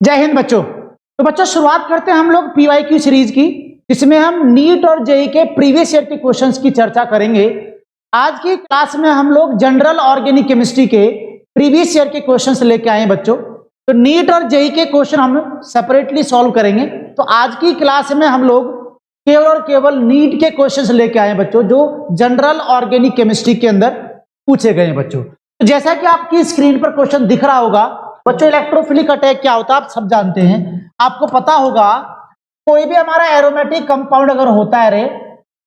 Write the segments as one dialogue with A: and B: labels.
A: जय हिंद बच्चों। तो बच्चों शुरुआत करते हैं हम लोग पीवाईक्यू सीरीज की, जिसमें हम नीट और जेईई के प्रीवियस ईयर के क्वेश्चंस की चर्चा करेंगे। आज की क्लास में हम लोग जनरल ऑर्गेनिक केमिस्ट्री के प्रीवियस ईयर के क्वेश्चंस लेके आए हैं बच्चों। तो नीट और जेईई के क्वेश्चन हम सेपरेटली सॉल्व करेंगे। तो आज की क्लास में हम लोग केवल और केवल नीट के क्वेश्चंस लेके आए हैं बच्चों, जो जनरल ऑर्गेनिक केमिस्ट्री के अंदर पूछे गए हैं बच्चों। तो जैसा कि आपकी स्क्रीन पर क्वेश्चन दिख रहा होगा बच्चों, इलेक्ट्रोफिलिक अटैक क्या होता है आप सब जानते हैं। आपको पता होगा कोई भी हमारा एरोमेटिक कंपाउंड अगर होता है रे,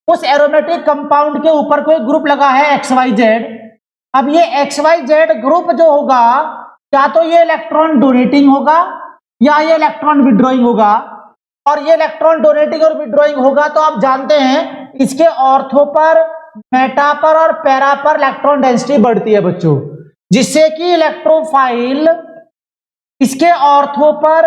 A: उस एरोमेटिक कंपाउंड के ऊपर कोई ग्रुप लगा है XYZ। अब ये XYZ ग्रुप जो होगा, या तो ये इलेक्ट्रॉन डोनेटिंग होगा या ये इलेक्ट्रॉन विड्रॉइंग होगा। और ये इलेक्ट्रॉन डोनेटिंग और विड्रॉइंग होगा तो आप जानते हैं इसके ऑर्थो पर, मेटा पर और पैरा पर इलेक्ट्रॉन डेंसिटी बढ़ती है बच्चों, जिससे कि इलेक्ट्रोफाइल इसके ऑर्थो पर,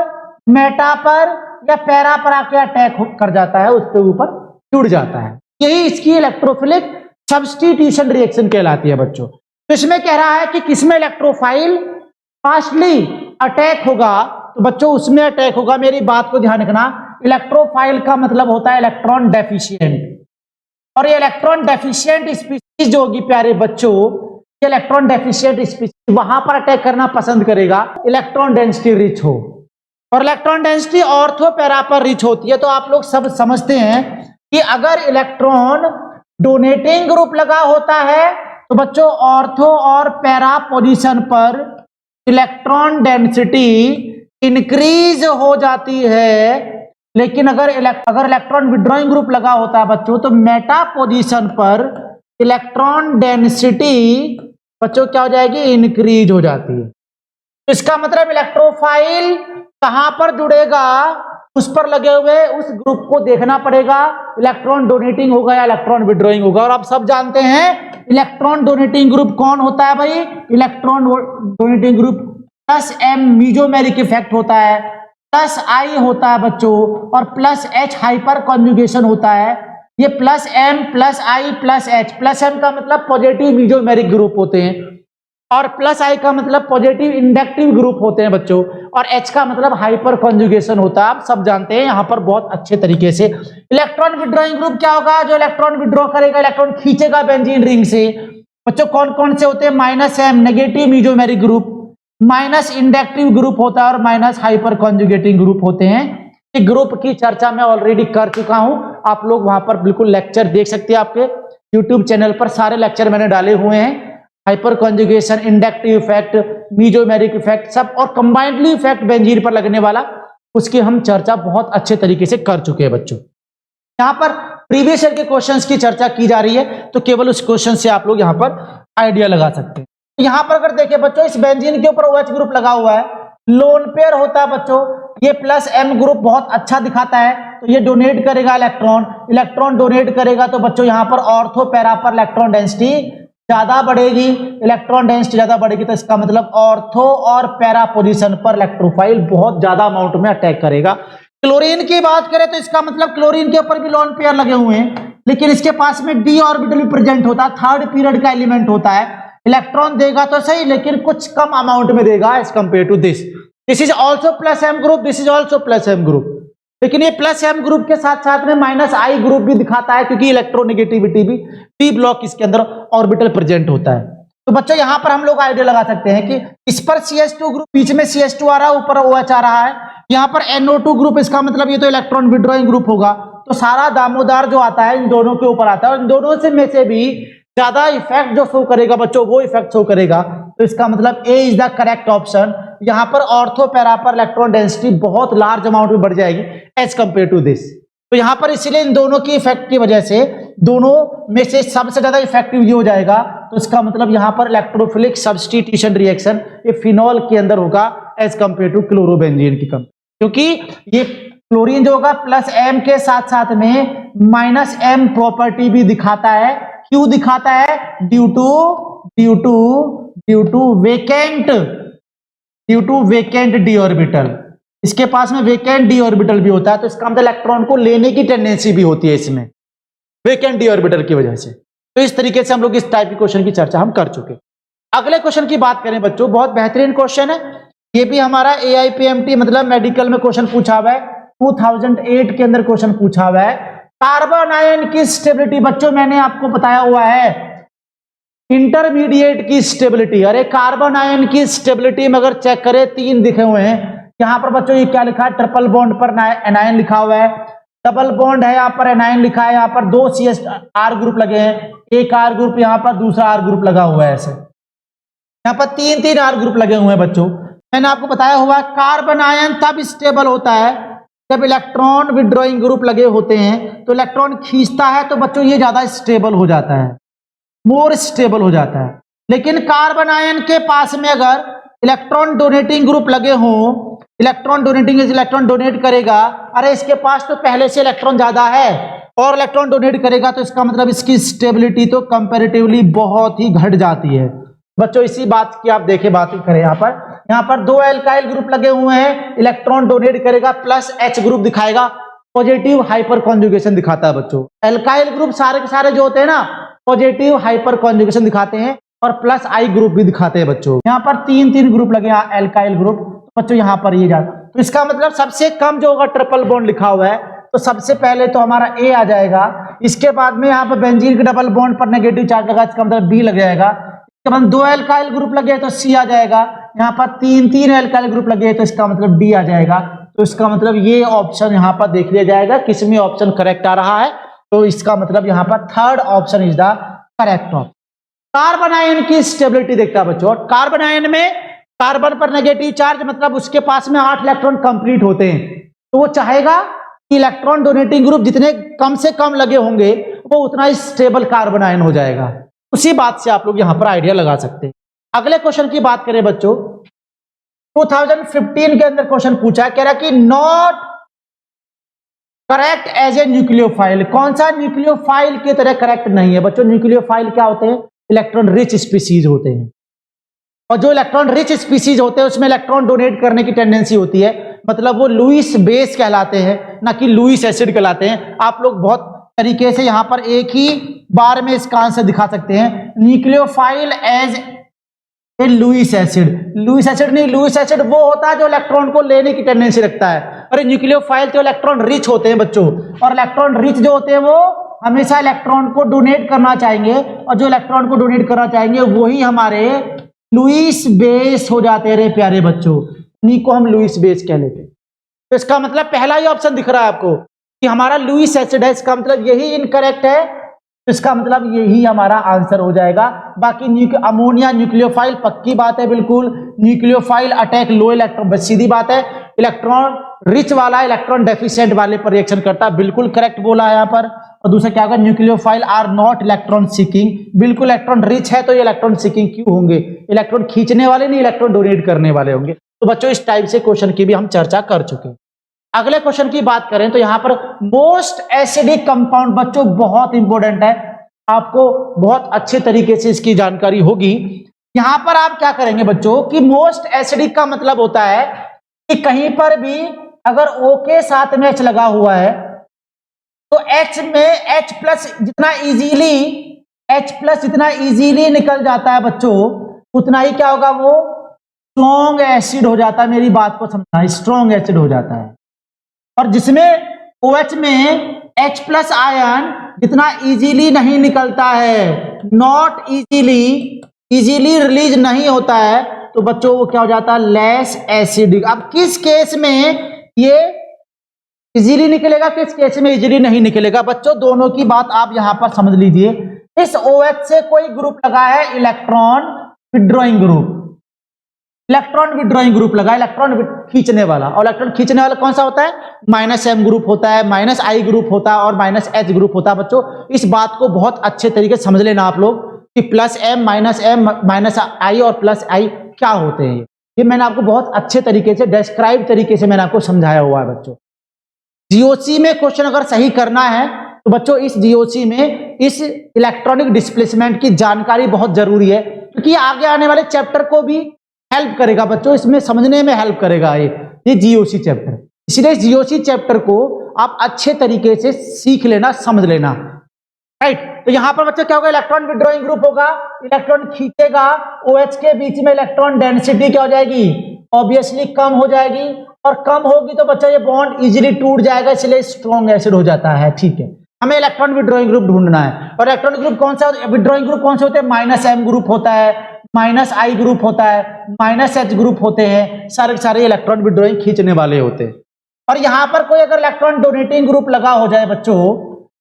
A: मेटा पर या पैरा पर आके अटैक कर जाता है, उसके ऊपर जुड़ जाता है। यही इसकी इलेक्ट्रोफिलिक सब्स्टिट्यूशन रिएक्शन कहलाती है बच्चों। तो इसमें कह रहा है कि किसमें इलेक्ट्रोफाइल फास्टली अटैक होगा, तो बच्चों उसमें अटैक होगा। मेरी बात को ध्यान रखना, इलेक्ट्रोफाइल का मतलब होता है इलेक्ट्रॉन डेफिशिएंट। और ये इलेक्ट्रॉन डेफिशिएंट स्पीशीज जो होगी प्यारे बच्चों, इलेक्ट्रॉन डेफिशिएंट स्पीशीज वहां पर अटैक करना पसंद करेगा इलेक्ट्रॉन डेंसिटी रिच हो। और इलेक्ट्रॉन डेंसिटी ऑर्थो पैरा पर रिच होती है। तो आप लोग सब समझते हैं कि अगर इलेक्ट्रॉन डोनेटिंग ग्रुप लगा होता है तो बच्चों ऑर्थो और पैरा पोजीशन पर इलेक्ट्रॉन डेंसिटी इंक्रीज हो जाती है। लेकिन अगर इलेक्ट्रॉन विड्रॉइंग ग्रुप लगा होता है बच्चों, तो मेटा पोजीशन पर इलेक्ट्रॉन डेंसिटी बच्चों क्या हो जाएगी, इंक्रीज हो जाती है। तो इसका मतलब इलेक्ट्रोफाइल कहां पर जुड़ेगा, उस पर लगे हुए उस ग्रुप को देखना पड़ेगा, इलेक्ट्रॉन डोनेटिंग होगा या इलेक्ट्रॉन विड्रॉइंग होगा। और आप सब जानते हैं इलेक्ट्रॉन डोनेटिंग ग्रुप कौन होता है भाई, electron donating group +M mesomeric effect होता है, +I होता है बच्चों, और +H हाइपर कॉन्जुगेशन होता है। ये +M +I +H, +M का मतलब पॉजिटिव मीजोमेरिक ग्रुप होते हैं, और +I का मतलब पॉजिटिव इंडक्टिव ग्रुप होते हैं बच्चों, और H का मतलब हाइपर कॉन्जुगेशन होता है। आप सब जानते हैं यहाँ पर बहुत अच्छे तरीके से। इलेक्ट्रॉन विड्रॉइंग ग्रुप क्या होगा, जो इलेक्ट्रॉन विड्रॉ करेगा, इलेक्ट्रॉन खींचेगा बेंजीन रिंग से। बच्चों कौन कौन से होते हैं, -M negative mesomeric group, minus inductive group होता है, और माइनस हाइपर कॉन्जुगेटिंग ग्रुप होते हैं। ये ग्रुप की चर्चा मैं ऑलरेडी कर चुका हूं, आप लोग वहां पर बिल्कुल लेक्चर देख सकते हैं। आपके यूट्यूब चैनल पर सारे लेक्चर मैंने डाले हुए हैं, hyper conjugation, inductive effect, mesomeric effect सब, और कंबाइंडली इफेक्ट बेंजीन पर लगने वाला, उसकी हम चर्चा बहुत अच्छे तरीके से कर चुके हैं बच्चों। यहाँ पर प्रीवियस ईयर के क्वेश्चंस की चर्चा की जा रही है, तो केवल उस क्वेश्चन से आप लोग यहाँ पर आइडिया लगा सकते हैं। यहां पर अगर देखें बच्चों, इस बेंजीन के ऊपर OH ग्रुप लगा हुआ है, लोन पेयर होता है बच्चों। ये +M ग्रुप बहुत अच्छा दिखाता है, तो ये डोनेट करेगा इलेक्ट्रॉन डोनेट करेगा, तो बच्चों यहां पर ऑर्थो पैरा पर इलेक्ट्रॉन डेंसिटी ज्यादा बढ़ेगी। इलेक्ट्रॉन डेंसिटी ज्यादा बढ़ेगी तो इसका मतलब ऑर्थो और पैरा पोजीशन पर इलेक्ट्रोफाइल बहुत ज्यादा अमाउंट में अटैक करेगा। क्लोरीन की बात करें तो इसका मतलब क्लोरीन के ऊपर भी लोन पेयर लगे हुए हैं, लेकिन इसके पास में d ऑर्बिटल भी प्रेजेंट होता है, थर्ड पीरियड का एलिमेंट होता है। इलेक्ट्रॉन देगा तो सही, लेकिन कुछ कम अमाउंट में देगा as compare to this. This is also +M group, this is also +M group, लेकिन ये +M ग्रुप के साथ साथ में -I ग्रुप भी दिखाता है, क्योंकि इलेक्ट्रोनेगेटिविटी भी p ब्लॉक इसके अंदर ऑर्बिटल प्रेजेंट होता है। तो बच्चों यहां पर हम लोग आइडिया लगा सकते हैं कि इस पर CH2 ग्रुप, बीच में CH2 आ रहा है, ऊपर OH आ रहा है, यहाँ पर NO2 ग्रुप, इसका मतलब ये तो इलेक्ट्रॉन विड्रॉइंग ग्रुप होगा। तो सारा दामोदर जो आता है इन दोनों के ऊपर आता है, और इन दोनों से में से भी ज्यादा इफेक्ट जो शो करेगा बच्चों, वो इफेक्ट शो करेगा। तो इसका मतलब A is the correct option. यहां पर ऑर्थो पैरा पर इलेक्ट्रॉन डेंसिटी बहुत लार्ज अमाउंट में बढ़ जाएगी एज कंपेयर टू दिस। तो यहां पर इसलिए इन दोनों की इफेक्ट की वजह से दोनों में से सबसे ज्यादा इफेक्टिव ये हो जाएगा। तो इसका मतलब यहां पर इलेक्ट्रोफिलिक सब्स्टिट्यूशन रिएक्शन ये फिनॉल के अंदर होगा एज कंपेयर टू क्लोरोबेंजीन की कम, क्योंकि ये क्लोरीन जो होगा +M के साथ साथ में -M प्रॉपर्टी भी दिखाता है। क्यों दिखाता है, due to vacant D orbital. इसके पास में वेकेंट डी ऑर्बिटल भी होता है, तो इसका मतलब इलेक्ट्रॉन को लेने की टेंडेंसी भी होती है इसमें, वेकेंट डी ऑर्बिटल की वजह से। तो इस तरीके से हम लोग इस टाइप के क्वेश्चन की चर्चा हम कर चुके। अगले क्वेश्चन की बात करें बच्चों, बहुत बेहतरीन क्वेश्चन है। ये भी हमारा AIPMT मतलब मेडिकल में क्वेश्चन पूछा हुआ है, 2008 के अंदर क्वेश्चन पूछा हुआ है। कार्बन आयन की स्टेबिलिटी बच्चों मैंने आपको बताया हुआ है इंटरमीडिएट की स्टेबिलिटी। अरे कार्बन आयन की स्टेबिलिटी में अगर चेक करें 3 दिखे हुए हैं। यहां पर बच्चों ये क्या लिखा है, ट्रिपल बॉन्ड पर एनायन लिखा हुआ है, डबल बॉन्ड है यहाँ पर एनायन लिखा है, यहाँ पर 2 CH R ग्रुप लगे हैं, एक R ग्रुप यहाँ पर दूसरा R ग्रुप लगा हुआ है, ऐसे यहाँ पर 3 R ग्रुप लगे हुए हैं। बच्चों मैंने आपको बताया हुआ कार्बन आयन तब स्टेबल होता है जब इलेक्ट्रॉन विड्रॉइंग ग्रुप लगे होते हैं, तो इलेक्ट्रॉन खींचता है तो बच्चों ये ज्यादा स्टेबल हो जाता है, मोर स्टेबल हो जाता है। लेकिन कार्बन आयन के पास में अगर इलेक्ट्रॉन डोनेटिंग ग्रुप लगे हों, इलेक्ट्रॉन डोनेटिंग इलेक्ट्रॉन डोनेट करेगा, अरे इसके पास तो पहले से इलेक्ट्रॉन ज्यादा है और इलेक्ट्रॉन डोनेट करेगा, तो इसका मतलब इसकी स्टेबिलिटी तो कंपैरेटिवली बहुत ही घट जाती है। बच्चों इसी बात की आप देखें, बात करें यहाँ पर 2 एल्काइल ग्रुप लगे हुए हैं, इलेक्ट्रॉन डोनेट करेगा प्लस H ग्रुप दिखाएगा, पॉजिटिव हाइपर कॉन्जुगेशन दिखाता है। बच्चों एल्काइल ग्रुप सारे के सारे जो होते हैं ना पॉजिटिव हाइपर कॉन्जुगेशन दिखाते हैं और प्लस I ग्रुप भी दिखाते हैं। बच्चों यहाँ पर 3 ग्रुप लगे हैं एल्काइल ग्रुप, बच्चों यहाँ पर ये जाता, तो इसका मतलब सबसे कम जो होगा ट्रिपल बॉन्ड लिखा हुआ है, तो सबसे पहले तो हमारा A आ जाएगा। इसके बाद में यहाँ पर बेंजीन के डबल बॉन्ड पर नेगेटिव चार्ज लगा, इसका मतलब B लग जाएगा। इसके बाद 2 एल्काइल ग्रुप लगे तो C आ जाएगा, यहाँ पर 3 एल्काइल ग्रुप लगे तो इसका मतलब D आ जाएगा। तो इसका मतलब ये ऑप्शन यहाँ पर देख लिया जाएगा किसमें ऑप्शन करेक्ट आ रहा है, तो इसका मतलब यहाँ पर 3rd option is the correct option. Carbon ion की स्टेबिलिटी देखता है बच्चों, कार्बन आयन में कार्बन पर नेगेटिव चार्ज मतलब उसके पास में 8 इलेक्ट्रॉन कंप्लीट होते हैं, तो वो चाहेगा कि इलेक्ट्रॉन डोनेटिंग ग्रुप जितने कम से कम लगे होंगे वो उतना ही स्टेबल कार्बन आयन हो जाएगा। उसी बात से आप लोग यहां पर आइडिया लगा सकते हैं। अगले क्वेश्चन की बात करें बच्चों, 2015 के अंदर क्वेश्चन पूछा है, कह रहा कि not correct as a nucleophile. कौन सा न्यूक्लियोफाइल की तरह करेक्ट नहीं है बच्चों? न्यूक्लियोफाइल क्या होते हैं? इलेक्ट्रॉन रिच स्पीसीज होते हैं, और जो इलेक्ट्रॉन रिच स्पीसीज होते हैं उसमें इलेक्ट्रॉन डोनेट करने की टेंडेंसी होती है, मतलब वो लुईस बेस कहलाते हैं ना कि लुईस एसिड कहलाते हैं। आप लोग बहुत तरीके से यहां पर एक ही बार में इसका आंसर दिखा सकते हैं, nucleophile as a Lewis acid. Lewis acid नहीं, लुईस एसिड वो होता है जो इलेक्ट्रॉन को लेने की टेंडेंसी रखता है, और न्यूक्लियोफाइल तो इलेक्ट्रॉन रिच होते हैं बच्चों, और इलेक्ट्रॉन रिच जो होते हैं वो हमेशा इलेक्ट्रॉन को डोनेट करना चाहेंगे, और जो इलेक्ट्रॉन को डोनेट करना चाहेंगे वही हमारे लुईस बेस हो जाते हैं। रे प्यारे बच्चों, इन्हीं को हम लुईस बेस कह लेते हैं। तो इसका मतलब पहला ही ऑप्शन दिख रहा है आपको कि हमारा लुईस एसिड है, इसका मतलब यही इनकरेक्ट है, तो इसका मतलब यही हमारा आंसर हो जाएगा। बाकी अमोनिया न्यूक्लियोफाइल पक्की बात है, बिल्कुल न्यूक्लियोफाइल अटैक लो इलेक्ट्रॉन, बस सीधी बात है। इलेक्ट्रॉन रिच वाला इलेक्ट्रॉन डेफिशिएंट वाले पर रिएक्शन करता है, बिल्कुल करेक्ट बोला है यहाँ पर। और दूसरा क्या होगा, nucleophile are not electron seeking, बिल्कुल इलेक्ट्रॉन रिच है तो ये इलेक्ट्रॉन सीकिंग क्यों होंगे? इलेक्ट्रॉन खींचने वाले नहीं, इलेक्ट्रॉन डोनेट करने वाले होंगे। तो बच्चों इस टाइप से क्वेश्चन की भी हम चर्चा कर चुके हैं। अगले क्वेश्चन की बात करें तो यहाँ पर मोस्ट एसिडिक कंपाउंड, बच्चों बहुत इंपॉर्टेंट है, आपको बहुत अच्छे तरीके से इसकी जानकारी होगी। यहां पर आप क्या करेंगे बच्चों कि मोस्ट एसिडिक का मतलब होता है कि कहीं पर भी अगर O के साथ में H लगा हुआ है तो H में H प्लस जितना इजीली निकल जाता है बच्चों, उतना ही क्या होगा, वो स्ट्रॉन्ग एसिड हो जाता है। मेरी बात को समझना, स्ट्रॉन्ग एसिड हो जाता है। और जिसमें OH में H प्लस आयन जितना इजीली नहीं निकलता है, नॉट इजीली रिलीज नहीं होता है, तो बच्चों वो क्या हो जाता है, लेस एसिडिक। अब किस केस में ये इजीली निकलेगा, किस केस में इजीली नहीं निकलेगा? बच्चों दोनों की बात आप यहां पर समझ लीजिए। इस OH से कोई ग्रुप लगा है electron withdrawing group, electron withdrawing group लगा, इलेक्ट्रॉन खींचने वाला, और इलेक्ट्रॉन खींचने वाला कौन सा होता है? -M ग्रुप होता है, -I ग्रुप होता है, और -H ग्रुप होता है। बच्चों इस बात को बहुत अच्छे तरीके से समझ लेना आप लोग कि +M -I और +I क्या होते हैं। ये मैंने आपको बहुत अच्छे तरीके से डिस्क्राइब तरीके से मैंने आपको समझाया हुआ है। बच्चों जीओसी में क्वेश्चन अगर सही करना है तो बच्चों इस जीओसी में इस इलेक्ट्रॉनिक डिस्प्लेसमेंट की जानकारी बहुत जरूरी है, क्योंकि आगे आने वाले चैप्टर को भी हेल्प करेगा बच्चों, इसमें समझने में हेल्प करेगा ये जीओसी चैप्टर। इसलिए जीओसी चैप्टर को आप अच्छे तरीके से सीख लेना, समझ लेना, राइट। तो यहां पर बच्चों क्या होगा, इलेक्ट्रॉन विड्रॉइंग ग्रुप होगा, इलेक्ट्रॉन खींचेगा, OH के बीच में इलेक्ट्रॉन डेंसिटी क्या हो जाएगी, ऑब्वियसली कम हो जाएगी, और कम होगी तो बच्चा ये बॉन्ड इजीली टूट जाएगा, इसलिए स्ट्रॉन्ग एसिड हो जाता है। ठीक है, हमें इलेक्ट्रॉन विड्रॉइंग ग्रुप ढूंढना है, और इलेक्ट्रॉन ग्रुप कौन सा विड्रॉइंग ग्रुप कौन से होते हैं? -M ग्रुप होता है, -I ग्रुप होता है, -H ग्रुप होते हैं, सारे सारे इलेक्ट्रॉन विड्रॉइंग खींचने वाले होते हैं। और यहां पर कोई अगर इलेक्ट्रॉन डोनेटिंग ग्रुप लगा हो जाए बच्चों,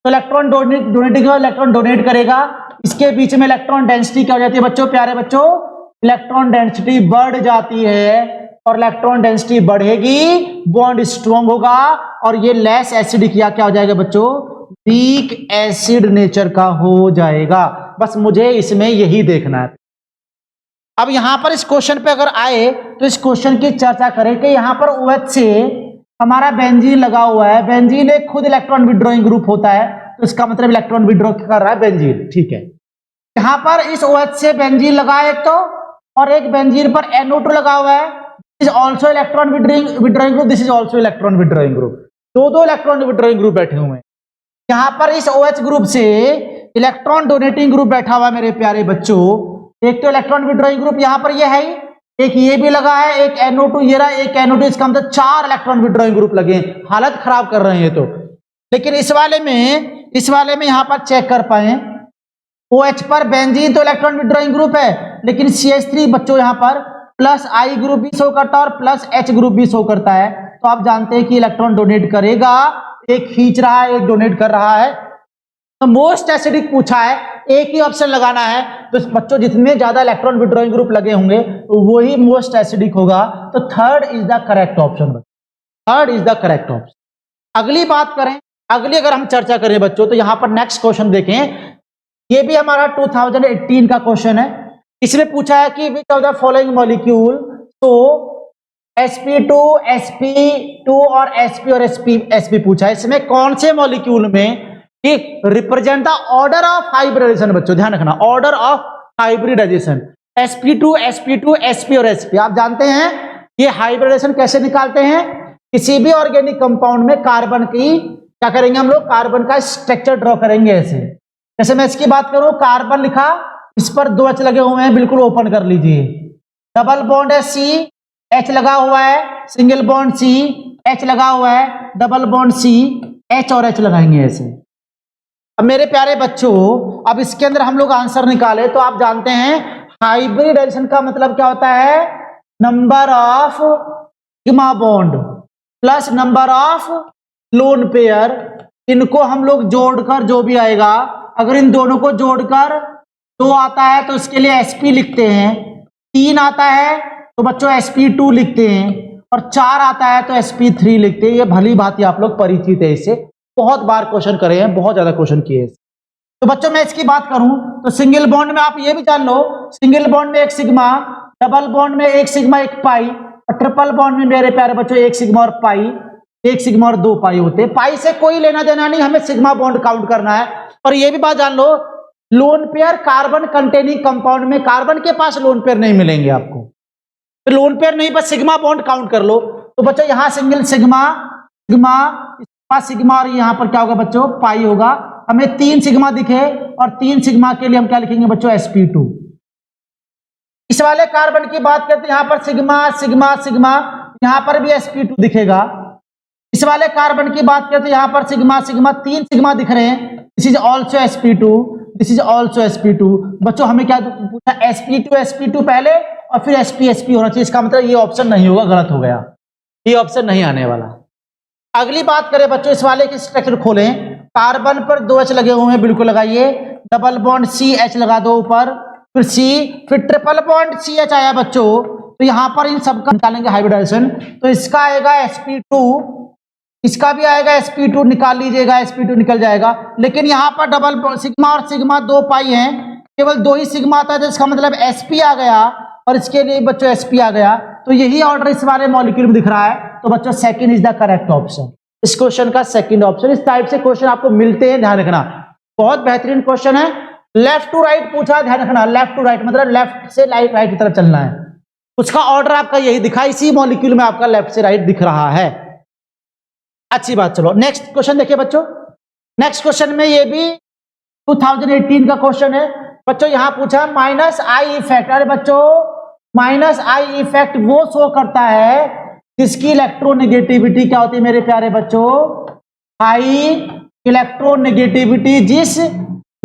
A: तो इलेक्ट्रॉन डोनेटिंग इलेक्ट्रॉन डोनेट करेगा, इसके बीच में इलेक्ट्रॉन डेंसिटी क्या हो जाती है बच्चों? प्यारे बच्चों, इलेक्ट्रॉन डेंसिटी बढ़ जाती है, और इलेक्ट्रॉन डेंसिटी बढ़ेगी, बॉन्ड स्ट्रॉन्ग होगा, और ये लेस एसिडिक या क्या हो जाएगा बच्चों? वीक एसिड नेचर का हो जाएगा। बस मुझे इसमें यही देखना है। अब यहां पर इस क्वेश्चन पे अगर आए तो इस क्वेश्चन की चर्चा करें कि यहां पर OH से हमारा बेंजीन लगा हुआ है, बेंजीन एक खुद इलेक्ट्रॉन विड्रॉइंग ग्रुप होता है, तो इसका मतलब इलेक्ट्रॉन विड्रॉ कर रहा है बेंजीन। ठीक है, यहां पर इस OH से बेंजीन लगा है एक तो, और एक बेंजीन पर NO2 लगा हुआ है, this is also electron withdrawing group, this is also electron withdrawing group, दो इलेक्ट्रॉन विड्रॉइंग ग्रुप बैठे हुए हैं। यहां पर इस OH ग्रुप से इलेक्ट्रॉन डोनेटिंग ग्रुप बैठा हुआ है मेरे प्यारे बच्चों, एक तो इलेक्ट्रॉन विड्रॉइंग ग्रुप यहां पर ये है, एक ये भी लगा है, एक NO2 ये रहा, एक NO2, इसका मतलब 4 इलेक्ट्रॉन विड्रॉइंग ग्रुप लगे हैं, हालत खराब कर रहे हैं तो। लेकिन इस वाले में यहां पर चेक कर पाए, OH पर बेंजीन तो इलेक्ट्रॉन विड्रॉइंग ग्रुप है, लेकिन CH3 बच्चों यहां पर +I ग्रुप भी शो करता है और +H ग्रुप भी शो करता है, तो आप जानते हैं कि इलेक्ट्रॉन डोनेट करेगा, एक खींच रहा है, एक डोनेट कर रहा है। तो मोस्ट एसिडिक पूछा है, एक ही ऑप्शन लगाना है, तो बच्चों जितने ज्यादा इलेक्ट्रॉन विड्रॉइंग ग्रुप लगे होंगे तो वही मोस्ट एसिडिक होगा, तो third is the correct option, third is the correct option. अगली बात करें, अगली अगर हम चर्चा करें बच्चों, तो यहां पर नेक्स्ट क्वेश्चन देखें, ये भी हमारा 2018 का क्वेश्चन है। इसमें पूछा है कि which of the following molecule, तो sp2 sp2 और sp और sp पूछा है, इसमें कौन से मॉलिक्यूल में represent the order of hybridization? बच्चों ध्यान रखना, order of hybridization, sp2 sp और sp। आप जानते हैं ये हाइब्रिडाइजेशन कैसे निकालते हैं? किसी भी ऑर्गेनिक कंपाउंड में कार्बन की क्या करेंगे हम लोग? कार्बन का स्ट्रक्चर ड्रॉ करेंगे ऐसे। जैसे मैं इसकी बात करूं, कार्बन लिखा, इस पर 2 H लगे हुए हैं, बिल्कुल ओपन कर लीजिए, डबल बॉन्ड है C, H लगा हुआ है, सिंगल बॉन्ड C, H लगा हुआ है, डबल बॉन्ड C, H और H लगाएंगे ऐसे। अब मेरे प्यारे बच्चों, अब इसके अंदर हम लोग आंसर निकाले तो आप जानते हैं हाइब्रिडाइजेशन का मतलब क्या होता है? Number of sigma bond plus number of lone pair, इनको हम लोग जोड़कर जो भी आएगा, अगर इन दोनों को जोड़कर 2 आता है तो इसके लिए sp लिखते हैं, 3 आता है तो बच्चों sp2 लिखते हैं, और 4 आता है तो sp3 लिखते हैं। ये भली भांति आप लोग परिचित है इससे, बहुत बार क्वेश्चन करे हैं, बहुत ज्यादा क्वेश्चन किए हैं। तो बच्चों मैं इसकी बात करूं तो सिंगल बॉन्ड में आप ये भी जान लो, सिंगल बॉन्ड में 1 सिग्मा, डबल बॉन्ड में 1 सिग्मा 1 पाई, और ट्रिपल बॉन्ड में मेरे प्यारे बच्चों 1 सिग्मा और पाई, 1 सिग्मा और 2 पाई होते हैं। पाई से कोई लेना देना नहीं, हमें सिग्मा बॉन्ड काउंट करना है। और ये भी बात जान लो, lone pair carbon containing compound में कार्बन के पास लोन पेयर नहीं मिलेंगे आपको, तो लोन पेयर नहीं, बस सिग्मा बॉन्ड काउंट कर लो। तो बच्चों यहाँ सिंगल सिग्मा सिग्मा और यहाँ पर क्या होगा बच्चों? पाई होगा। हमें 3 सिग्मा दिखे, और 3 सिग्मा के लिए हम क्या लिखेंगे बच्चों? sp2। इस वाले कार्बन की बात करते हैं, यहाँ पर सिग्मा सिग्मा सिग्मा, यहाँ पर भी sp2 दिखेगा। इस वाले कार्बन की बात करते हैं, यहाँ पर सिग्मा सिग्मा, 3 सिग्मा दिख रहे हैं, this is also sp2, this is also sp2। बच्चों हमें क्या पूछा? sp2 पहले और फिर sp होना चाहिए, इसका मतलब ये ऑप्शन नहीं होगा, गलत हो गया, ये ऑप्शन नहीं आने वाला। अगली बात करें बच्चों, इस वाले की स्ट्रक्चर खोलें, कार्बन पर 2 H लगे हुए हैं, बिल्कुल लगाइए, डबल बॉन्ड CH लगा दो ऊपर, फिर C, फिर ट्रिपल बॉन्ड CH आया बच्चों, तो यहां पर इन सबका निकालेंगे हाइब्रिडाइजेशन, तो इसका आएगा sp2, इसका भी आएगा sp2, निकाल लीजिएगा, sp2 निकल जाएगा। लेकिन यहाँ पर डबल सिग्मा और सिग्मा 2 पाई हैं, केवल 2 ही सिग्मा आता है, तो इसका मतलब sp आ गया, और इसके लिए बच्चों sp आ गया, तो यही ऑर्डर इस वाले मॉलिक्यूल में दिख रहा है। तो बच्चों second is the correct option, इस क्वेश्चन का सेकंड ऑप्शन। इस टाइप से क्वेश्चन आपको मिलते हैं, ध्यान रखना, बहुत बेहतरीन क्वेश्चन है। लेफ्ट टू राइट पूछा, ध्यान रखना, लेफ्ट टू राइट मतलब लेफ्ट से राइट की तरफ चलना है, उसका ऑर्डर आपका यही दिखा, इसी मॉलिक्यूल में आपका लेफ्ट से राइट दिख रहा है। अच्छी बात। चलो नेक्स्ट क्वेश्चन देखिए बच्चों, नेक्स्ट क्वेश्चन में ये भी 2018 का क्वेश्चन है बच्चों। यहां पूछा -I इफेक्ट। अरे बच्चों माइनस आई इफेक्ट वो शो करता है जिसकी इलेक्ट्रोनेगेटिविटी क्या होती है मेरे प्यारे बच्चों, हाई इलेक्ट्रोनेगेटिविटी जिस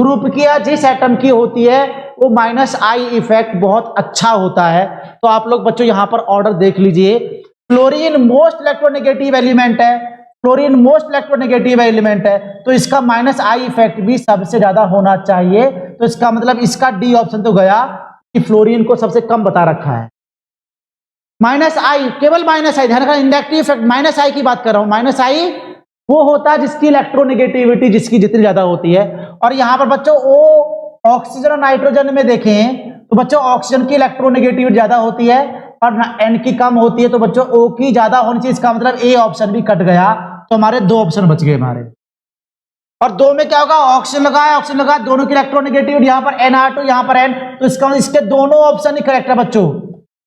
A: ग्रुप की या जिस एटम की होती है वो माइनस आई इफेक्ट बहुत अच्छा होता है। तो आप लोग बच्चों यहां पर ऑर्डर देख लीजिए, फ्लोरीन मोस्ट इलेक्ट्रोनेगेटिव एलिमेंट है, फ्लोरीन मोस्ट इलेक्ट्रोनेगेटिव एलिमेंट है, तो इसका माइनस आई इफेक्ट भी सबसे ज्यादा होना चाहिए। तो इसका मतलब इसका डी ऑप्शन तो गया कि फ्लोरीन को सबसे कम बता रखा है। माइनस आई, केवल माइनस आई, ध्यान रखना इंडक्टिव इफेक्ट, माइनस आई की बात कर रहा हूं। माइनस आई वो होता है जिसकी इलेक्ट्रोनेगेटिविटी जिसकी जितनी ज्यादा होती है। और यहां पर बच्चों ओ ऑक्सीजन और नाइट्रोजन में देखें तो बच्चों ऑक्सीजन की इलेक्ट्रोनेगेटिविटी ज्यादा होती है और एन की कम होती है, तो बच्चों ओ की ज्यादा होनी चाहिए। इसका मतलब ए ऑप्शन भी कट गया, तो हमारे दो ऑप्शन बच गए हमारे। और दो में क्या होगा, ऑक्सीजन लगा, दोनों की इलेक्ट्रोनेगेटिविटी, यहां पर NR2 यहां पर N, तो इसका मतलब इसके दोनों ऑप्शन ही करेक्ट है बच्चों,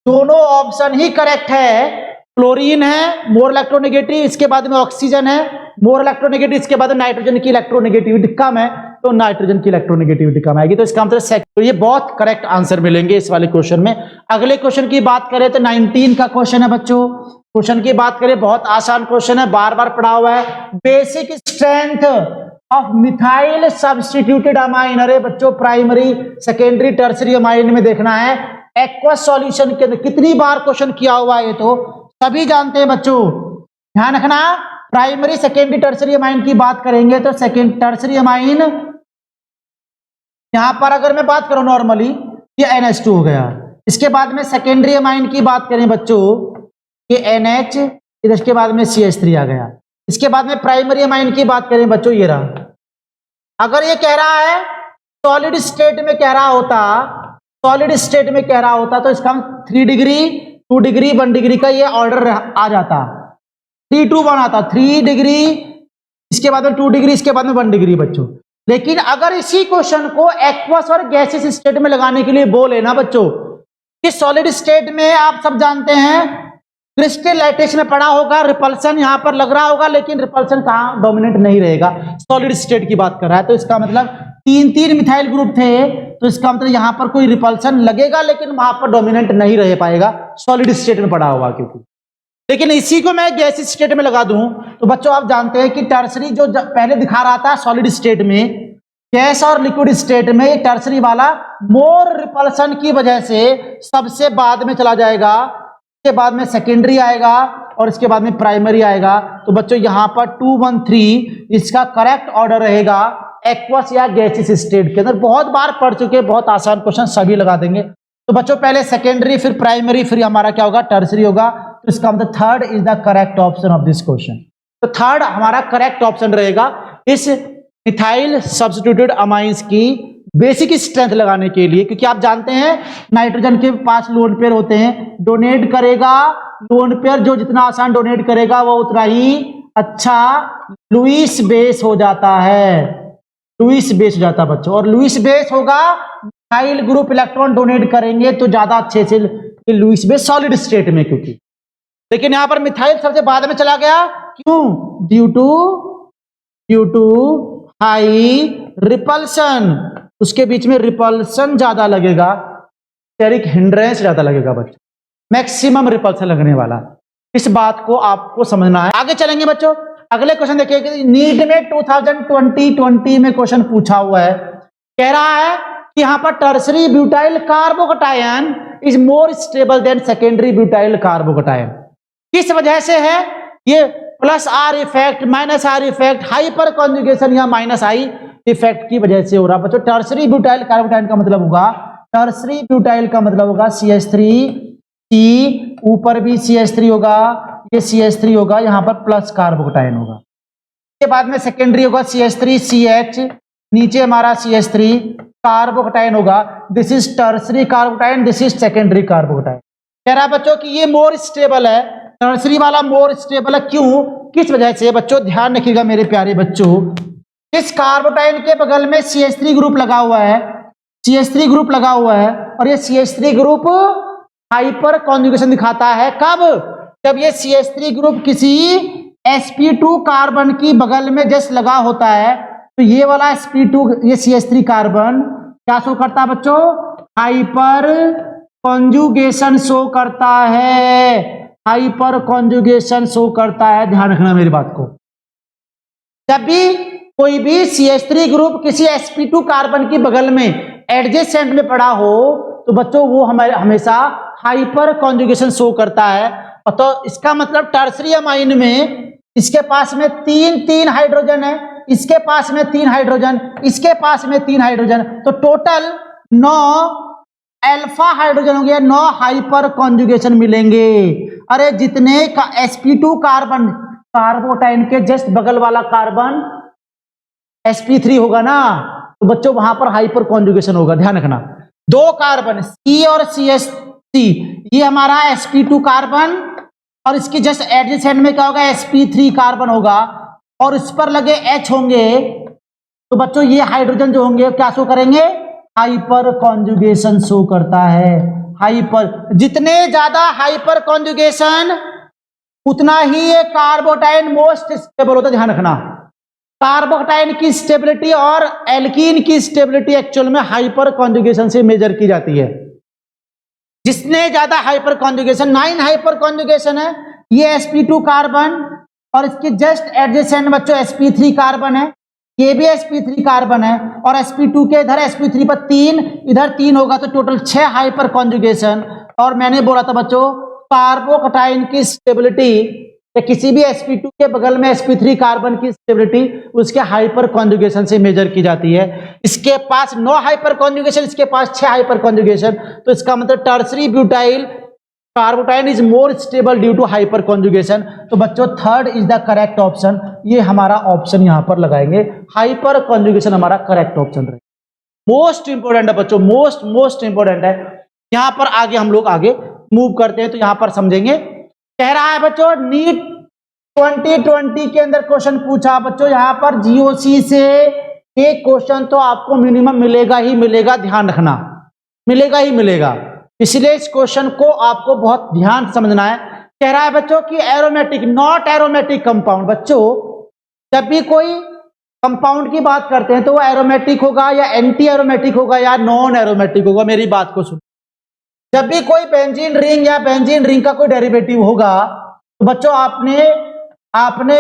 A: दोनों ऑप्शन ही करेक्ट है। फ्लोरीन है मोर इलेक्ट्रोनेगेटिव, इसके बाद में ऑक्सीजन है मोर इलेक्ट्रोनेगेटिव, इसके बाद में नाइट्रोजन की इलेक्ट्रोनेगेटिविटी कम है, तो नाइट्रोजन की इलेक्ट्रोनेगेटिविटी कम आएगी। तो इसका मतलब तो ये बहुत करेक्ट आंसर मिलेंगे इस वाले क्वेश्चन में। अगले क्वेश्चन की बात करें तो 19 का क्वेश्चन है बच्चों। क्वेश्चन की बात करें, बहुत आसान क्वेश्चन है, बार बार पढ़ा हुआ है। Basic strength of methyl substituted amine, अरे बच्चों प्राइमरी सेकेंडरी टर्सरी अमाइन में देखना है। एक्वस सॉल्यूशन के अंदर कितनी बार क्वेश्चन किया हुआ है ये तो सभी जानते हैं बच्चों, ध्यान रखना। प्राइमरी सेकेंडरी टर्सरी अमाइन की बात करेंगे तो सेकेंड टर्सरी अमाइन, यहां पर अगर मैं बात करूं नॉर्मली ये NH2 हो गया। इसके बाद में सेकेंडरी अमाइन की बात करें बच्चों ये NH, इधर इसके बाद में CH3 आ गया। इसके बाद में प्राइमरी अमाइन की बात करें बच्चों ये रहा। अगर ये कह रहा है सॉलिड स्टेट में कह रहा होता, सॉलिड स्टेट में कह रहा होता तो इसका 3 डिग्री 2 डिग्री 1 डिग्री का ये ऑर्डर आ जाता, 3 2 1 आता, 3 डिग्री इसके बाद में 2 डिग्री इसके बाद में 1 डिग्री बच्चों। लेकिन अगर इसी क्वेश्चन को एक्वस और गैसियस स्टेट में लगाने के लिए बोले ना बच्चों कि सॉलिड स्टेट में आप सब जानते हैं क्रिस्टल लैटिस में पढ़ा होगा, रिपल्सन यहां पर लग रहा होगा, लेकिन रिपल्सन कहां डोमिनेंट नहीं रहेगा, सॉलिड स्टेट की बात कर रहा है। तो इसका मतलब 3 मिथाइल ग्रुप थे, तो इसका मतलब यहां पर कोई रिपल्सन लगेगा लेकिन वहां पर डोमिनेंट नहीं रह पाएगा, सॉलिड स्टेट में पढ़ा होगा क्योंकि। लेकिन इसी को मैं गैसियस स्टेट में लगा दूं तो बच्चों आप जानते हैं कि टर्सरी जो पहले दिखा रहा था सॉलिड स्टेट में, गैस और लिक्विड स्टेट में, टर्सरी वाला मोर रिपल्सन की वजह से सबसे बाद में चला जाएगा, इसके बाद में सेकेंडरी आएगा और इसके बाद में प्राइमरी आएगा। तो बच्चों यहां पर 2 1 3 इसका करेक्ट ऑर्डर रहेगा एक्वस या गैसियस स्टेट के अंदर। बहुत बार पढ़ चुके, बहुत आसान क्वेश्चन सभी लगा देंगे। तो बच्चों पहले सेकेंडरी फिर प्राइमरी फिर हमारा क्या होगा टर्सरी होगा, तो इसका मतलब third is the correct option of this question. तो थर्ड हमारा करेक्ट ऑप्शन रहेगा इस मिथाइल सब्स्टिट्यूटेड अमाइंस की बेसिक स्ट्रेंथ लगाने के लिए, क्योंकि आप जानते हैं नाइट्रोजन के पास लोन पेयर होते हैं, डोनेट करेगा लोन पेयर जो जितना आसान डोनेट करेगा वो उतना ही अच्छा लुईस बेस हो जाता है, लुईस बेस हो जाता है बच्चों। और लुईस बेस होगा मिथाइल ग्रुप इलेक्ट्रॉन डोनेट करेंगे तो ज्यादा अच्छे से लुईस बेस सॉलिड स्टेट में, क्योंकि लेकिन यहां पर मिथाइल सबसे बाद में चला गया, क्यों? ड्यू टू हाई रिपल्सन, उसके बीच में रिपल्सन ज्यादा लगेगा, स्टेरिक हिंड्रेंस ज्यादा लगेगा बच्चों, मैक्सिमम रिपल्सन लगने वाला। इस बात को आपको समझना है। आगे चलेंगे बच्चों, अगले क्वेश्चन देखिए। नीट में 2020 में क्वेश्चन पूछा हुआ है, कह रहा है कि यहां पर tertiary butyl carbocation is more stable then secondary butyl carbocation. किस वजह से है ये? Plus are effect, minus are effect, hyper conjugation या माइनस आई इफेक्ट की वजह से हो रहा। बच्चों टर्सरी ब्यूटाइल कार्बोकटायन का मतलब होगा, टर्सरी ब्यूटाइल का मतलब होगा CH3 C, ऊपर भी CH3 होगा, ये CH3 होगा, यहां पर प्लस कार्बोकटायन होगा। इसके बाद में सेकेंडरी होगा CH3 CH, नीचे हमारा CH3 कार्बोकटायन होगा। This is tertiary carbocation, this is secondary carbocation. कह रहा है बच्चों कि ये मोर स्टेबल है, टर्सरी वाला मोर स्टेबल है, क्यों? किस वजह से? बच्चों ध्यान रखिएगा मेरे प्यारे बच्चों, इस कार्बोटाइन के बगल में CH3 ग्रुप लगा हुआ है, CH3 ग्रुप लगा हुआ है, और ये CH3 ग्रुप हाइपर कॉन्जुगेशन दिखाता है। कब? जब ये CH3 ग्रुप किसी sp2 कार्बन की बगल में जस्ट लगा होता है, तो ये वाला sp2 ये CH3 कार्बन क्या शो करता है बच्चों? हाइपर कॉन्जुगेशन शो करता है, हाइपर कॉन्जुगेशन शो करता है। ध्यान रखना मेरी बात को। जब भी कोई भी CH3 ग्रुप किसी sp2 कार्बन की बगल में एडजेसेंट में पड़ा हो तो बच्चों वो हमारे हमेशा हाइपर कॉन्जुगेशन शो करता है। तो इसका मतलब टर्सरी अमाइन में इसके पास में तीन हाइड्रोजन है, इसके पास में 3 हाइड्रोजन, इसके पास में 3 हाइड्रोजन, तो टोटल 9 अल्फा हाइड्रोजन हो गया, 9 हाइपर कॉन्जुगेशन मिलेंगे। अरे जितने का sp2 कार्बन कार्बोटाइन के जस्ट बगल वाला कार्बन sp3 होगा ना तो बच्चों वहां पर हाइपर कॉन्जुगेशन होगा। ध्यान रखना, 2 कार्बन C और CH3, ये हमारा sp2 कार्बन और इसकी जस्ट एडजेसेंट में क्या होगा, sp3 कार्बन होगा और इस पर लगे H होंगे। तो बच्चों ये हाइड्रोजन जो होंगे क्या शो करेंगे, हाइपर कॉन्जुगेशन शो करता है। हाइपर, जितने ज्यादा हाइपर कॉन्जुगेशन उतना ही ये कार्बोटाइन मोस्ट स्टेबल होता है। ध्यान रखना, कार्बोटाइन की स्टेबिलिटी और एल्कीन की स्टेबिलिटी एक्चुअल में हाइपर कॉन्जुगेशन से मेजर की जाती है। जिसने ज्यादा हाइपर कॉन्जुगेशन, 9 हाइपर कॉन्जुगेशन है, ये sp2 कार्बन और इसके जस्ट एडजेसेंट बच्चों sp3 कार्बन है, ये भी sp3 कार्बन है और sp2 के इधर sp3 पर 3, इधर 3 होगा तो टोटल 6 हाइपर कॉन्जुगेशन। और मैंने बोला था बच्चों कार्बोकटाइन की स्टेबिलिटी या किसी भी sp2 के बगल में sp3 कार्बन की स्टेबिलिटी उसके हाइपर कॉन्जुगेशन से मेजर की जाती है। इसके पास 9 हाइपर कॉन्जुगेशन, इसके पास 6 हाइपर कॉन्जुगेशन, तो इसका मतलब tertiary butyl carbocation is more stable due to hyper conjugation. तो बच्चों third is the correct option, ये हमारा ऑप्शन यहां पर लगाएंगे, हाइपर कॉन्जुगेशन हमारा करेक्ट ऑप्शन रहेगा। मोस्ट इंपोर्टेंट है बच्चों, मोस्ट इंपोर्टेंट है। यहां पर आगे हम लोग आगे मूव करते हैं तो यहां पर समझेंगे। कह रहा है बच्चों नीट 2020 के अंदर क्वेश्चन पूछा बच्चों, यहां पर GOC से एक क्वेश्चन तो आपको मिनिमम मिलेगा ही मिलेगा। ध्यान रखना, मिलेगा ही मिलेगा, इसलिए इस क्वेश्चन को आपको बहुत ध्यान समझना है। कह रहा है बच्चों कि एरोमेटिक, नॉट एरोमेटिक कंपाउंड। बच्चों जब भी कोई कंपाउंड की बात करते हैं तो वो एरोमेटिक होगा या एंटी एरोमेटिक होगा या नॉन एरोमेटिक होगा। मेरी बात को सुनो, जब भी कोई बेंजीन रिंग या बेंजीन रिंग का कोई डेरिवेटिव होगा तो बच्चों आपने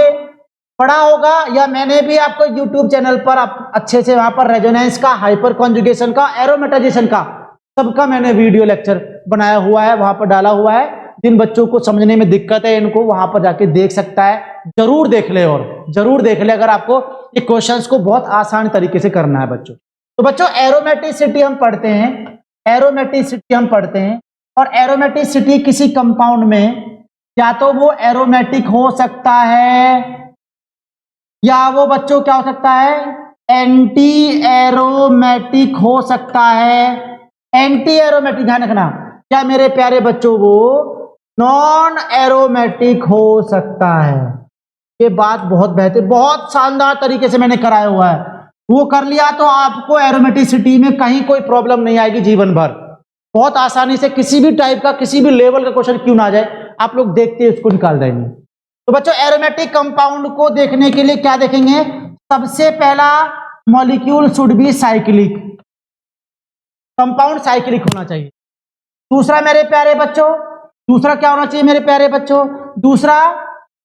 A: पढ़ा होगा या मैंने भी आपको YouTube चैनल पर अच्छे से वहां पर रेजोनेंस का, हाइपर कॉन्जुगेशन का, एरोमेटाइजेशन का सबका मैंने वीडियो लेक्चर बनाया हुआ है, वहां पर डाला हुआ है। जिन बच्चों को समझने में दिक्कत है इनको वहां पर जाके देख सकता है, जरूर देख ले और जरूर देख ले अगर आपको ये क्वेश्चंस को बहुत आसान तरीके से करना है बच्चों। तो बच्चों एरोमेटिसिटी हम पढ़ते हैं, एरोमेटिसिटी हम पढ़ते हैं और एरोमेटिसिटी किसी कंपाउंड में या तो वो एरोमेटिक हो सकता है या वो बच्चों क्या हो सकता है, एंटी एरोमेटिक हो सकता है। एंटी एरोमेटिक, ध्यान रखना, क्या मेरे प्यारे बच्चों वो नॉन एरोमेटिक हो सकता है। ये बात बहुत बेहतर, बहुत शानदार तरीके से मैंने कराया हुआ है, वो कर लिया तो आपको एरोमेटिसिटी में कहीं कोई प्रॉब्लम नहीं आएगी जीवन भर। बहुत आसानी से किसी भी टाइप का, किसी भी लेवल का क्वेश्चन क्यों ना आ जाए, आप लोग देखते उसको निकाल देंगे। तो बच्चों एरोमेटिक कंपाउंड को देखने के लिए क्या देखेंगे, सबसे पहला molecule should be cyclic, compound cyclic होना चाहिए। दूसरा मेरे प्यारे बच्चों, दूसरा क्या होना चाहिए मेरे प्यारे बच्चों, दूसरा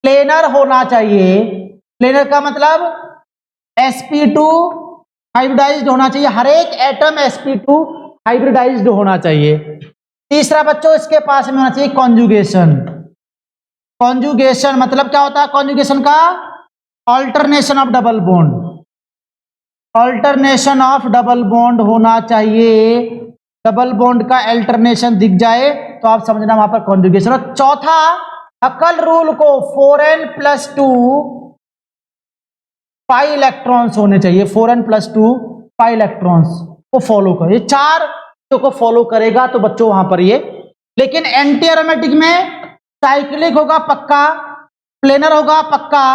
A: प्लेनर होना चाहिए। प्लेनर का मतलब sp2 हाइब्रिडाइज्ड होना चाहिए, हर एक एटम sp2 हाइब्रिडाइज्ड होना चाहिए। तीसरा बच्चों इसके पास में होना चाहिए कॉन्जुगेशन। कॉन्जुगेशन मतलब क्या होता है कॉन्जुगेशन का, alternation of double bond, alternation of double bond होना चाहिए। डबल बॉन्ड का अल्टरनेशन दिख जाए तो आप समझना वहां पर कॉन्जुगेशन। और चौथा हकल रूल को 4n+2 पाई इलेक्ट्रॉन्स होने चाहिए, 4n+2 पाई इलेक्ट्रॉन्स को फॉलो कर, ये 4 को फॉलो करेगा तो बच्चों वहां पर ये। लेकिन एंटी एरोमेटिक में साइक्लिक होगा पक्का, प्लेनर होगा पक्का,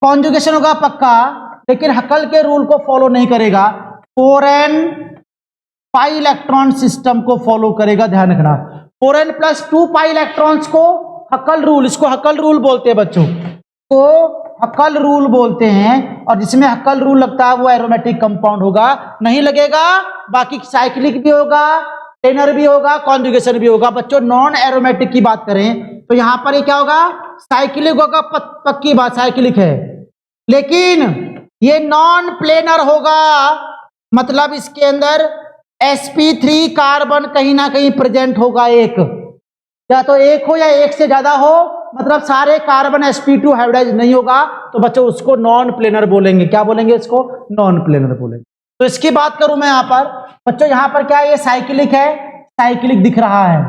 A: कॉन्जुगेशन होगा पक्का, लेकिन हकल के रूल को फॉलो नहीं करेगा, 4n पाई इलेक्ट्रॉन सिस्टम को फॉलो करेगा। ध्यान रखना 4n+2 पाई इलेक्ट्रॉन्स को हकल रूल, इसको हकल रूल बोलते हैं बच्चों, तो हकल रूल बोलते हैं। और जिसमें हकल रूल लगता है वो एरोमेटिक कंपाउंड होगा, नहीं लगेगा बाकी साइक्लिक भी होगा, प्लेनर भी होगा, कॉन्जुगेशन भी होगा। बच्चों नॉन एरोमेटिक की बात करें तो यहां पर ये क्या होगा, साइक्लिक होगा, पक्की बात साइक्लिक है। लेकिन ये नॉन प्लेनर होगा, मतलब इसके अंदर sp3 कार्बन कहीं ना कहीं प्रेजेंट होगा, एक या तो एक हो या एक से ज्यादा हो, मतलब सारे कार्बन sp2 हाइब्रिडाइज नहीं होगा, तो बच्चों उसको नॉन प्लेनर बोलेंगे। क्या बोलेंगे इसको? नॉन प्लेनर बोलेंगे। तो इसकी बात करूं मैं यहां पर बच्चों, यहां पर क्या है, ये साइक्लिक है, साइक्लिक दिख रहा है,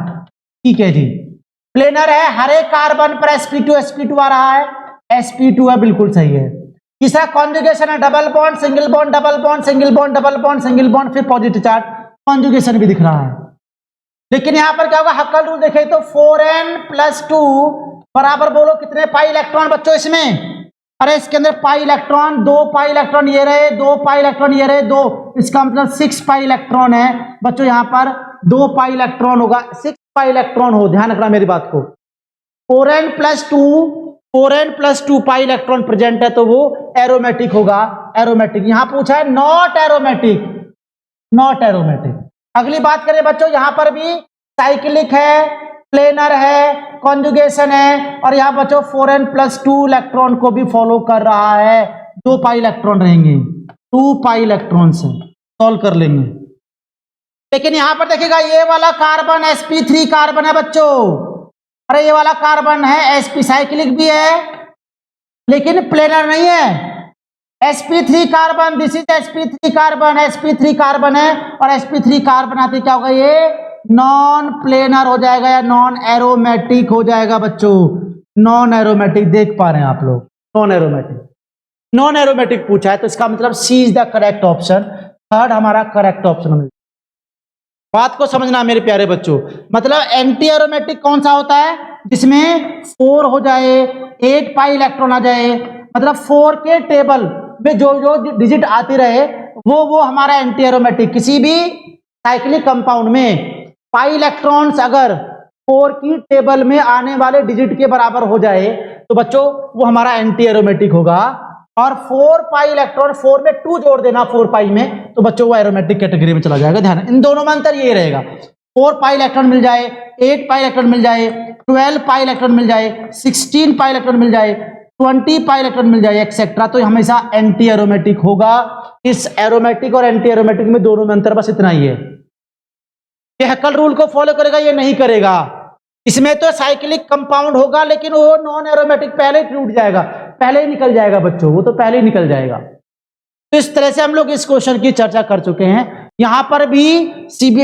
A: ठीक है जी। प्लेनर है, हर एक कार्बन पर sp2 आ रहा है, sp2 है, बिल्कुल सही है। तीसरा कॉन्जुगेशन है, double bond single bond double bond single bond double bond single bond, फिर पॉजिटिव चार्ज, कॉन्जुगेशन भी दिख रहा है। लेकिन यहां पर क्या होगा, हक्कल रूल देखें तो 4n+2 बराबर बोलो कितने पाई इलेक्ट्रॉन बच्चों इसमें? अरे इसके अंदर पाई इलेक्ट्रॉन, 2 पाई इलेक्ट्रॉन ये रहे, 2 पाई इलेक्ट्रॉन ये रहे, 2, इसका मतलब 6 पाई इलेक्ट्रॉन है बच्चों। यहां पर 2 पाई इलेक्ट्रॉन होगा, 6 पाई इलेक्ट्रॉन हो, ध्यान रखना मेरी बात को। 4n+2 पाई इलेक्ट्रॉन प्रेजेंट है तो वो एरोमेटिक होगा, एरोमेटिक। यहां पूछा है नॉट एरोमेटिक, नॉट एरोमेटिक। अगली बात करें बच्चों, यहां पर भी साइक्लिक है, प्लेनर है, कॉन्जुगेशन है, और यहां बच्चों 4n+2 इलेक्ट्रॉन को भी फॉलो कर रहा है। 2 पाई इलेक्ट्रॉन रहेंगे, 2 पाई इलेक्ट्रॉन से सॉल्व कर लेंगे। लेकिन यहां पर देखिएगा ये वाला कार्बन sp3 कार्बन है बच्चों, अरे ये वाला कार्बन है sp, साइक्लिक भी है लेकिन प्लेनर नहीं है। sp3 carbon, this is sp3 carbon, sp3 carbon है, और sp3 कार्बन आते क्या होगा, ये नॉन प्लेनर हो जाएगा या नॉन एरोमेटिक हो जाएगा बच्चों। नॉन एरोमेटिक देख पा रहे हैं आप लोग, नॉन एरोमेटिक, नॉन एरोमेटिक पूछा है तो इसका मतलब C is the correct option, third हमारा करेक्ट ऑप्शन। बात को समझना मेरे प्यारे बच्चों, मतलब एंटी एरोमेटिक कौन सा होता है, जिसमें 4 हो जाए, 8 पाई इलेक्ट्रॉन आ जाए, मतलब 4 के टेबल में जो जो डिजिट आती रहे वो हमारा एंटी एरोमेटिक। किसी भी साइक्लिक कंपाउंड में पाई इलेक्ट्रॉन्स अगर 4 की टेबल में आने वाले डिजिट के बराबर हो जाए तो बच्चों वो हमारा एंटी एरोमेटिक होगा। और 4 पाई इलेक्ट्रॉन, 4 में 2 जोड़ देना 4 पाई में, तो बच्चों वो एरोमेटिक कैटेगरी में चला जाएगा। ध्यान, इन दोनों में अंतर ये रहेगा, 4 पाई इलेक्ट्रॉन मिल जाए, 8 पाई इलेक्ट्रॉन मिल जाए, 12 पाई इलेक्ट्रॉन मिल जाए, 16 पाई इलेक्ट्रॉन मिल जाए, 20 पाई इलेक्ट्रॉन मिल जाए एक्सेट्रा, तो हमेशा एंटी एरोमेटिक होगा। इस एरोमेटिक और एंटी एरोमेटिक में दोनों में अंतर बस इतना ही है। ये हक्कल रूल को फॉलो करेगा, ये नहीं करेगा। इसमें तो साइक्लिक कंपाउंड होगा लेकिन वो नॉन एरोमेटिक पहले ही टूट जाएगा, पहले ही निकल जाएगा बच्चों, वो तो पहले ही निकल जाएगा। तो इस तरह से हम लोग इस क्वेश्चन की चर्चा कर चुके हैं। यहां पर भी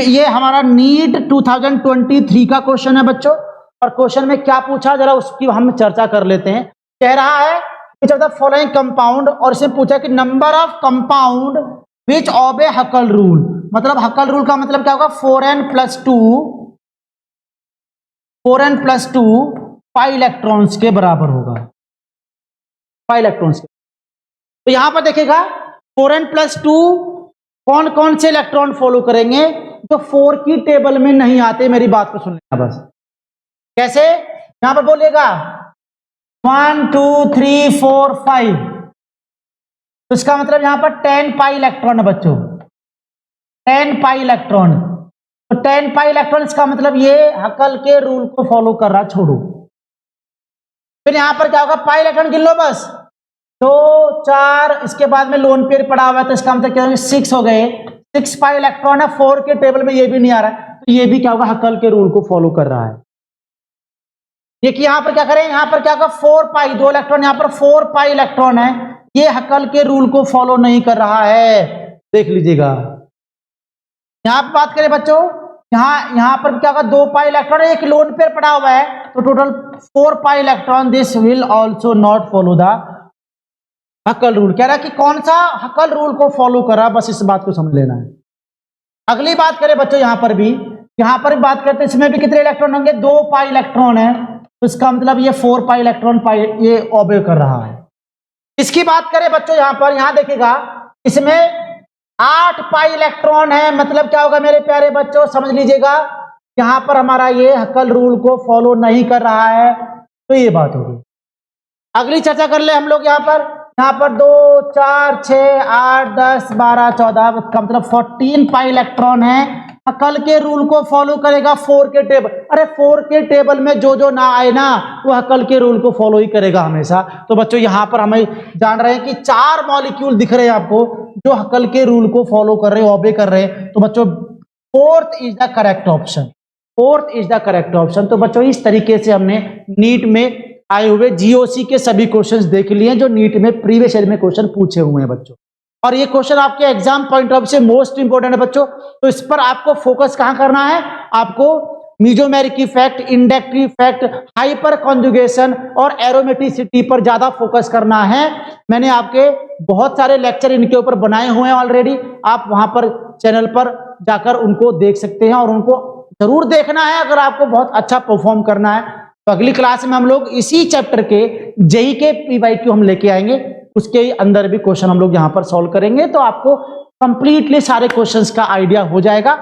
A: ये हमारा नीट 2023 का क्वेश्चन है बच्चों, और क्वेश्चन में क्या पूछा जरा उसकी हम चर्चा कर लेते हैं। कह रहा है which of the following compound, और इसमें पूछा कि number of compound which obey हक्कल rule, मतलब हक्कल रूल का मतलब क्या होगा, 4n+2 पाई इलेक्ट्रॉन्स के बराबर होगा, पाई इलेक्ट्रॉन्स के। तो यहां पर देखिएगा 4n+2 कौन कौन से इलेक्ट्रॉन फॉलो करेंगे, जो 4 की टेबल में नहीं आते। मेरी बात को सुन लेना बस, कैसे, यहां पर बोलिएगा 1 2 3 4 5, तो इसका मतलब यहां पर 10 पाई इलेक्ट्रॉन है बच्चों, 10 पाई इलेक्ट्रॉन। तो 10 पाई इलेक्ट्रॉन, इसका मतलब ये हक्कल के रूल को फॉलो कर रहा, छोड़ो। फिर यहां पर क्या होगा, पाई इलेक्ट्रॉन गिन लो बस, 2 4, इसके बाद में लोन पेयर पड़ा हुआ है तो इसका मतलब क्या होगा, 6 हो गए, 6 पाई इलेक्ट्रॉन है, 4 के टेबल में ये भी नहीं आ रहा है, तो ये भी क्या होगा, हक्कल के रूल को फॉलो कर रहा है। देखिए यहां पर क्या करें, यहां पर क्या होगा, 4 पाई, 2 इलेक्ट्रॉन, यहां पर 4 पाई इलेक्ट्रॉन है, ये हक्कल के रूल को फॉलो नहीं कर रहा है, देख लीजिएगा। यहां पर बात करें बच्चों, यहां पर क्या होगा, 2 पाई इलेक्ट्रॉन, एक लोन पेयर पड़ा हुआ है, तो total 4 pi electron, this will also not follow the हक्कल rule. कह रहा है कि कौन सा हक्कल रूल को फॉलो कर रहा, बस इस बात को समझ लेना है। अगली बात करें बच्चों, यहां पर भी बात करते हैं, इसमें भी कितने इलेक्ट्रॉन होंगे, 2 पाई इलेक्ट्रॉन है, तो इसका मतलब ये 4 पाई इलेक्ट्रॉन पाई ये ऑबे कर रहा है। इसकी बात करें बच्चों, यहां देखिएगा इसमें 8 पाई इलेक्ट्रॉन है, मतलब क्या होगा मेरे प्यारे बच्चों, समझ लीजिएगा, यहां पर हमारा ये हक्कल रूल को फॉलो नहीं कर रहा है, तो ये बात होगी। अगली चर्चा कर ले हम लोग, यहां पर 2 4 6 8 10 12 14 का मतलब 14 पाई इलेक्ट्रॉन है, हकल के रूल को फॉलो करेगा, 4 के टेबल। अरे 4 के टेबल में जो जो ना आए ना, वो हकल के रूल को फॉलो ही करेगा हमेशा। तो बच्चों यहां पर हमें जान रहे हैं कि 4 मॉलिक्यूल दिख रहे हैं आपको जो हकल के रूल को फॉलो कर रहे हैं, ऑबे कर रहे हैं। तो बच्चों 4th is the correct option, 4th is the correct option. तो बच्चों इस तरीके से हमने नीट में आए हुए जीओसी के सभी क्वेश्चंस देख लिए हैं जो नीट में प्रीवियस ईयर में क्वेश्चन पूछे हुए हैं बच्चों। और ये क्वेश्चन आपके एग्जाम पॉइंट ऑफ से मोस्ट इंपोर्टेंट है बच्चों। तो इस पर आपको फोकस कहां करना है, आपको mesomeric effect, inductive effect, hyper conjugation और एरोमेटिसिटी पर ज्यादा फोकस करना है। मैंने आपके बहुत सारे लेक्चर इनके ऊपर बनाए हुए हैं ऑलरेडी, आप वहां पर चैनल पर जाकर उनको देख सकते हैं और उनको जरूर देखना है अगर आपको बहुत अच्छा परफॉर्म करना है। तो अगली क्लास में हम लोग इसी चैप्टर के जेई के पीवाईक्यू हम लेके आएंगे, उसके अंदर भी क्वेश्चन हम लोग यहां पर सॉल्व करेंगे। तो आपको कंप्लीटली सारे क्वेश्चंस का आइडिया हो जाएगा।